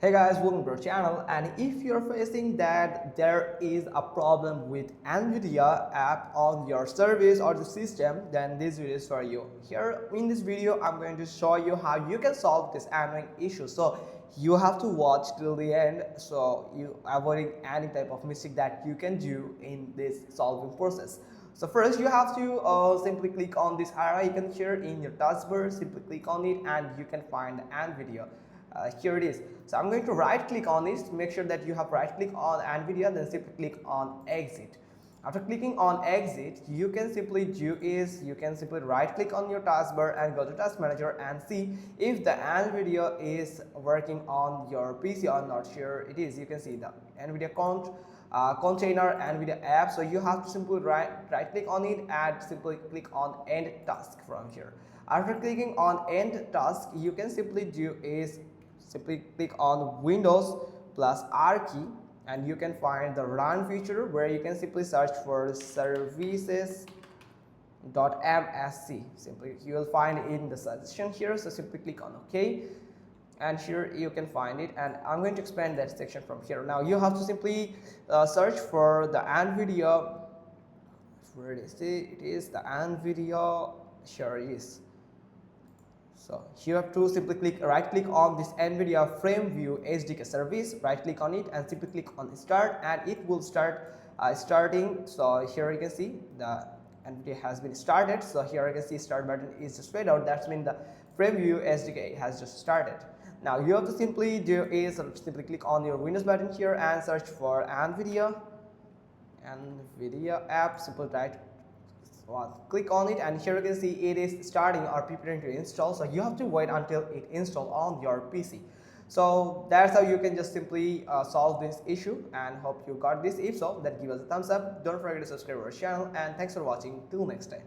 Hey guys, welcome to our channel. And if you're facing that there is a problem with NVIDIA app on your service or the system, then this video is for you. Here in this video, I'm going to show you how you can solve this annoying issue. So you have to watch till the end, so you avoiding any type of mistake that you can do in this solving process. So first you have to simply click on this arrow icon here in your taskbar. Simply click on it and you can find NVIDIA. Here it is. So I'm going to right click on this. Make sure that you have right click on NVIDIA, then simply click on exit. After clicking on exit, you can simply right click on your taskbar and go to task manager and see if the NVIDIA is working on your PC or not. Here it is. You can see the NVIDIA container NVIDIA app. So you have to simply right click on it and simply click on end task from here. After clicking on end task, you can simply click on Windows plus R key and you can find the run feature where you can simply search for services.msc. Simply you will find it in the suggestion here, so simply click on OK and here you can find it, and I'm going to expand that section from here. Now you have to simply search for the NVIDIA, where it is the NVIDIA, here it is. So you have to simply right click on this NVIDIA Frame View SDK service, right click on it and simply click on start, and it will start starting. So here you can see the NVIDIA has been started. So here you can see start button is just straight out. That's mean the Frame View SDK has just started. Now you have to simply simply click on your Windows button here and search for NVIDIA app. Simply click on it and here you can see it is starting or preparing to install. So you have to wait until it installs on your PC. So that's how you can just simply solve this issue, and hope you got this. If so, then give us a thumbs up. Don't forget to subscribe to our channel, and thanks for watching. Till next time.